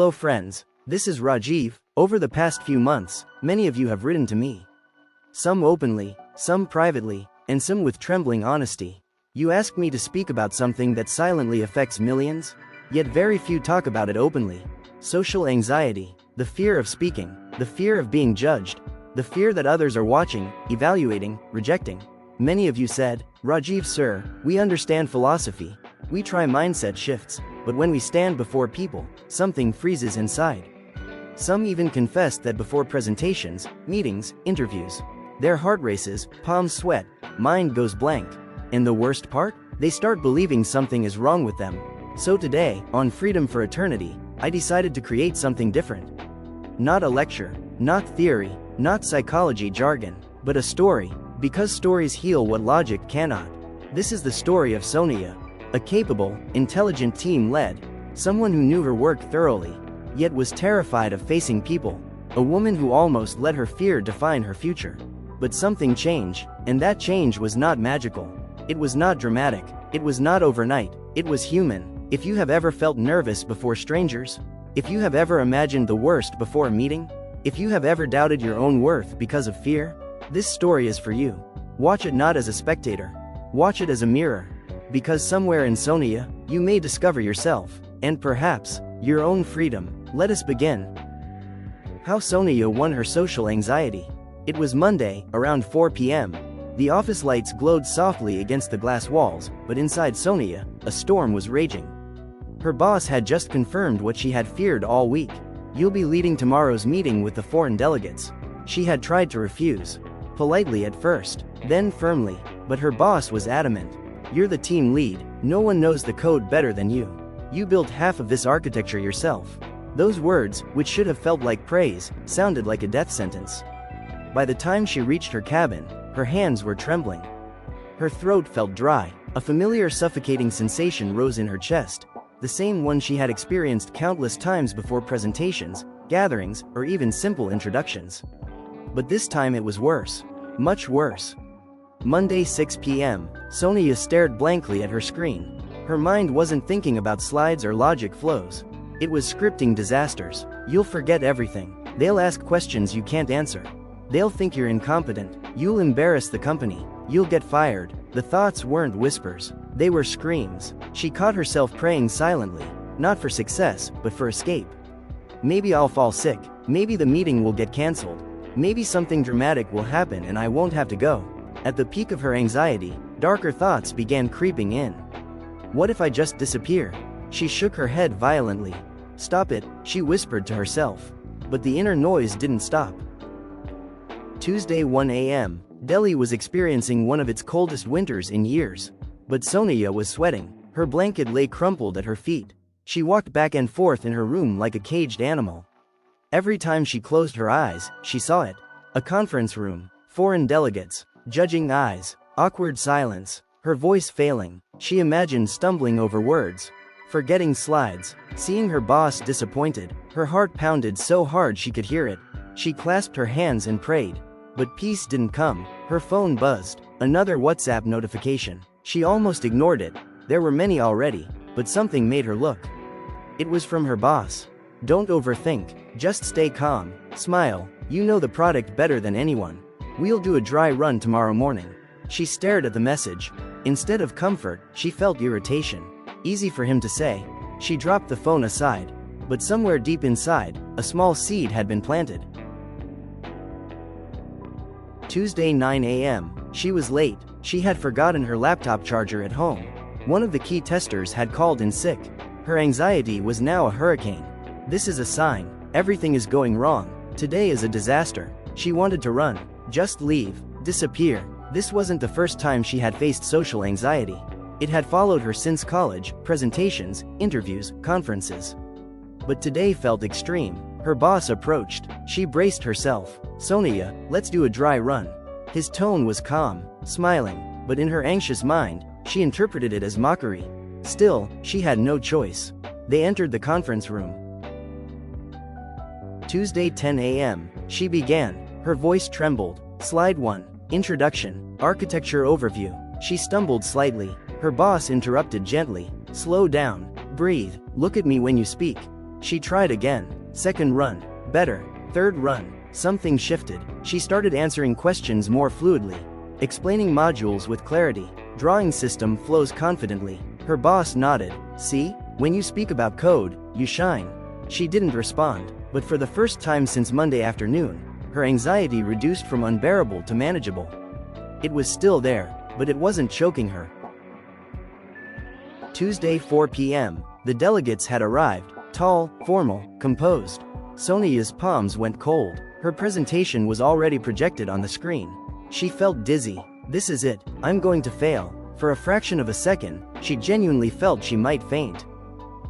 Hello friends, this is Rajeev. Over the past few months, many of you have written to me. Some openly, some privately, and some with trembling honesty. You ask me to speak about something that silently affects millions, yet very few talk about it openly. Social anxiety, the fear of speaking, the fear of being judged, the fear that others are watching, evaluating, rejecting. Many of you said, Rajeev sir, we understand philosophy, we try mindset shifts, but when we stand before people, something freezes inside. Some even confessed that before presentations, meetings, interviews, their heart races, palms sweat, mind goes blank. And the worst part? They start believing something is wrong with them. So today, on Freedom for Eternity, I decided to create something different. Not a lecture, not theory, not psychology jargon, but a story, because stories heal what logic cannot. This is the story of Soniya, a capable, intelligent team-led, someone who knew her work thoroughly, yet was terrified of facing people, a woman who almost let her fear define her future. But something changed, and that change was not magical. It was not dramatic, it was not overnight, it was human. If you have ever felt nervous before strangers, if you have ever imagined the worst before a meeting, if you have ever doubted your own worth because of fear, this story is for you. Watch it not as a spectator, watch it as a mirror. Because somewhere in Soniya, you may discover yourself, and perhaps, your own freedom. Let us begin. How Soniya won her social anxiety. It was Monday, around 4 p.m. The office lights glowed softly against the glass walls, but inside Soniya, a storm was raging. Her boss had just confirmed what she had feared all week. You'll be leading tomorrow's meeting with the foreign delegates. She had tried to refuse. Politely at first, then firmly, but her boss was adamant. You're the team lead, no one knows the code better than you. You built half of this architecture yourself. Those words, which should have felt like praise, sounded like a death sentence. By the time she reached her cabin, her hands were trembling. Her throat felt dry, a familiar suffocating sensation rose in her chest, the same one she had experienced countless times before presentations, gatherings, or even simple introductions. But this time it was worse. Much worse. Monday 6 p.m., Soniya stared blankly at her screen. Her mind wasn't thinking about slides or logic flows. It was scripting disasters. You'll forget everything. They'll ask questions you can't answer. They'll think you're incompetent. You'll embarrass the company. You'll get fired. The thoughts weren't whispers. They were screams. She caught herself praying silently, not for success, but for escape. Maybe I'll fall sick. Maybe the meeting will get cancelled. Maybe something dramatic will happen and I won't have to go. At the peak of her anxiety, darker thoughts began creeping in. What if I just disappear? She shook her head violently. Stop it, she whispered to herself. But the inner noise didn't stop. Tuesday 1 a.m., Delhi was experiencing one of its coldest winters in years. But Soniya was sweating. Her blanket lay crumpled at her feet. She walked back and forth in her room like a caged animal. Every time she closed her eyes, she saw it. A conference room, foreign delegates, judging eyes, awkward silence, her voice failing. She imagined stumbling over words, forgetting slides, seeing her boss disappointed. Her heart pounded so hard she could hear it. She clasped her hands and prayed. But peace didn't come. Her phone buzzed. Another WhatsApp notification. She almost ignored it. There were many already, but something made her look. It was from her boss. Don't overthink, just stay calm, smile, you know the product better than anyone. We'll do a dry run tomorrow morning. She stared at the message. Instead of comfort, she felt irritation. Easy for him to say. She dropped the phone aside. But somewhere deep inside, a small seed had been planted. Tuesday 9 a.m., she was late. She had forgotten her laptop charger at home. One of the key testers had called in sick. Her anxiety was now a hurricane. This is a sign. Everything is going wrong. Today is a disaster. She wanted to run. Just leave. Disappear. This wasn't the first time she had faced social anxiety. It had followed her since college, presentations, interviews, conferences. But today felt extreme. Her boss approached. She braced herself. Soniya, let's do a dry run. His tone was calm, smiling, but in her anxious mind, she interpreted it as mockery. Still, she had no choice. They entered the conference room. Tuesday 10 a.m., she began. Her voice trembled. Slide 1. Introduction. Architecture overview. She stumbled slightly. Her boss interrupted gently. Slow down. Breathe. Look at me when you speak. She tried again. Second run. Better. Third run. Something shifted. She started answering questions more fluidly, explaining modules with clarity, drawing system flows confidently. Her boss nodded. See? When you speak about code, you shine. She didn't respond, but for the first time since Monday afternoon, her anxiety reduced from unbearable to manageable. It was still there, but it wasn't choking her. Tuesday 4 p.m. The delegates had arrived, tall, formal, composed. Soniya's palms went cold. Her presentation was already projected on the screen. She felt dizzy. This is it, I'm going to fail. For a fraction of a second, she genuinely felt she might faint.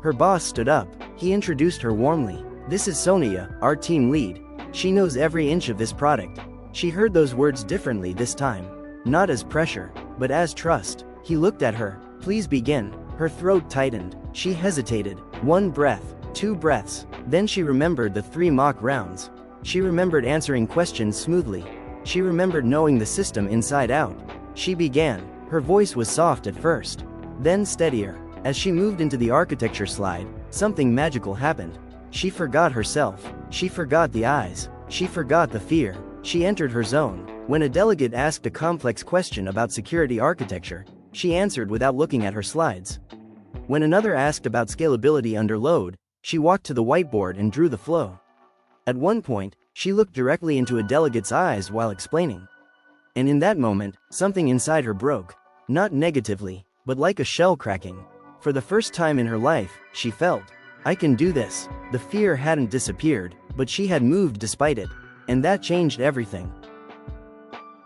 Her boss stood up. He introduced her warmly. This is Soniya, our team lead. She knows every inch of this product. She heard those words differently this time. Not as pressure, but as trust. He looked at her. Please begin. Her throat tightened. She hesitated. 1 breath, 2 breaths. Then she remembered the 3 mock rounds. She remembered answering questions smoothly. She remembered knowing the system inside out. She began. Her voice was soft at first, then steadier. As she moved into the architecture slide, something magical happened. She forgot herself. She forgot the eyes. She forgot the fear. She entered her zone. When a delegate asked a complex question about security architecture, she answered without looking at her slides. When another asked about scalability under load, she walked to the whiteboard and drew the flow. At one point, she looked directly into a delegate's eyes while explaining. And in that moment, something inside her broke. Not negatively, but like a shell cracking. For the first time in her life, she felt, I can do this. The fear hadn't disappeared, but she had moved despite it. And that changed everything.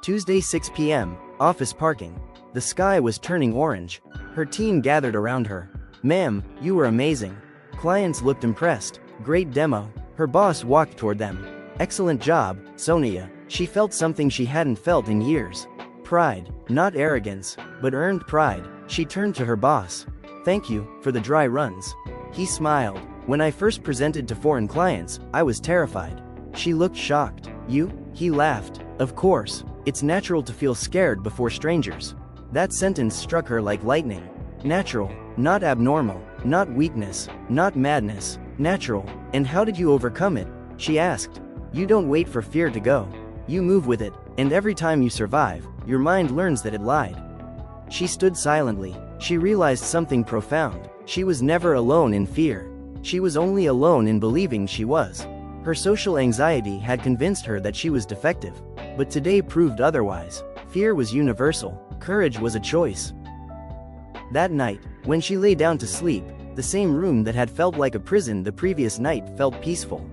Tuesday 6 p.m., office parking. The sky was turning orange. Her team gathered around her. Ma'am, you were amazing. Clients looked impressed. Great demo. Her boss walked toward them. Excellent job, Soniya. She felt something she hadn't felt in years. Pride, not arrogance, but earned pride. She turned to her boss. Thank you for the dry runs. He smiled. When I first presented to foreign clients, I was terrified. She looked shocked. You? He laughed. Of course, it's natural to feel scared before strangers. That sentence struck her like lightning. Natural, not abnormal, not weakness, not madness, natural. And how did you overcome it? She asked. You don't wait for fear to go. You move with it, and every time you survive, your mind learns that it lied. She stood silently. She realized something profound. She was never alone in fear. She was only alone in believing she was. Her social anxiety had convinced her that she was defective, but today proved otherwise. Fear was universal. Courage was a choice. That night, when she lay down to sleep, the same room that had felt like a prison the previous night felt peaceful.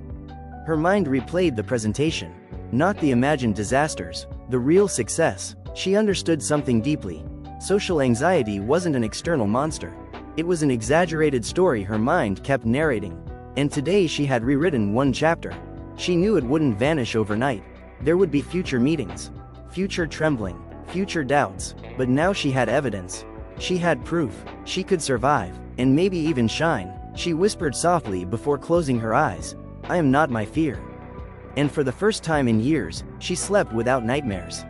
Her mind replayed the presentation, not the imagined disasters, the real success. She understood something deeply. Social anxiety wasn't an external monster. It was an exaggerated story her mind kept narrating. And today she had rewritten 1 chapter. She knew it wouldn't vanish overnight. There would be future meetings, future trembling, future doubts, but now she had evidence. She had proof. She could survive, and maybe even shine. She whispered softly before closing her eyes, I am not my fear. And for the first time in years, she slept without nightmares.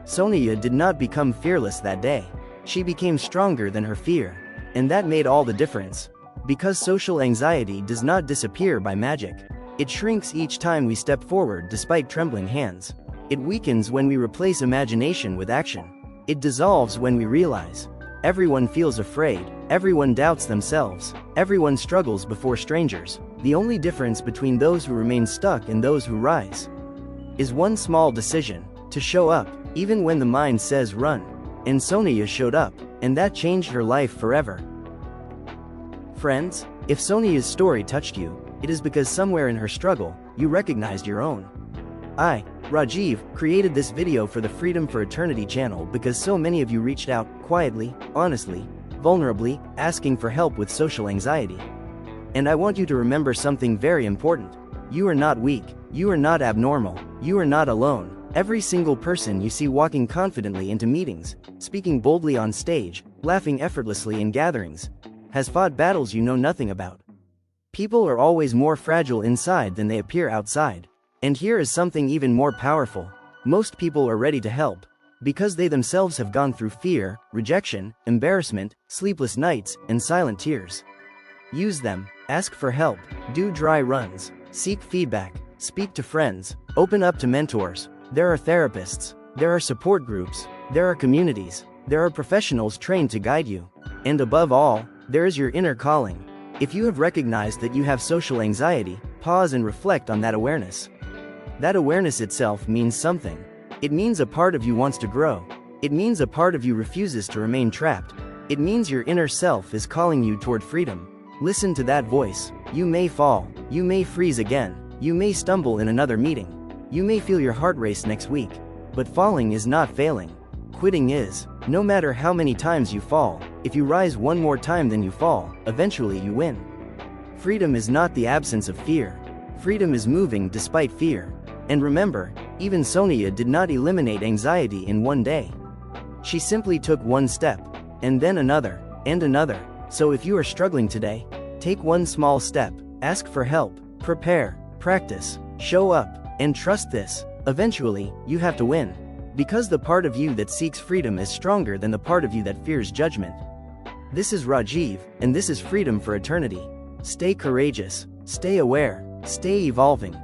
Soniya did not become fearless that day. She became stronger than her fear. And that made all the difference. Because social anxiety does not disappear by magic. It shrinks each time we step forward despite trembling hands. It weakens when we replace imagination with action. It dissolves when we realize. Everyone feels afraid, everyone doubts themselves, everyone struggles before strangers. The only difference between those who remain stuck and those who rise is one small decision, to show up, even when the mind says run. And Soniya showed up, and that changed her life forever. Friends, if Soniya's story touched you, it is because somewhere in her struggle, you recognized your own. I, Rajeev, created this video for the Freedom for Eternity channel because so many of you reached out, quietly, honestly, vulnerably, asking for help with social anxiety. And I want you to remember something very important. You are not weak, you are not abnormal, you are not alone. Every single person you see walking confidently into meetings, speaking boldly on stage, laughing effortlessly in gatherings, has fought battles you know nothing about. People are always more fragile inside than they appear outside. And here is something even more powerful. Most people are ready to help, because they themselves have gone through fear, rejection, embarrassment, sleepless nights, and silent tears. Use them. Ask for help, do dry runs, seek feedback, speak to friends, open up to mentors. There are therapists, there are support groups, there are communities, there are professionals trained to guide you. And above all, there is your inner calling. If you have recognized that you have social anxiety, pause and reflect on that awareness. That awareness itself means something. It means a part of you wants to grow. It means a part of you refuses to remain trapped. It means your inner self is calling you toward freedom. Listen to that voice. You may fall, you may freeze again, you may stumble in another meeting, you may feel your heart race next week. But falling is not failing. Quitting is. No matter how many times you fall, if you rise one more time than you fall, eventually you win. Freedom is not the absence of fear. Freedom is moving despite fear. And remember, even Soniya did not eliminate anxiety in one day. She simply took one step, and then another, and another. So if you are struggling today, take one small step, ask for help, prepare, practice, show up, and trust this. Eventually, you have to win. Because the part of you that seeks freedom is stronger than the part of you that fears judgment. This is Rajeev, and this is Freedom for Eternity. Stay courageous, stay aware, stay evolving.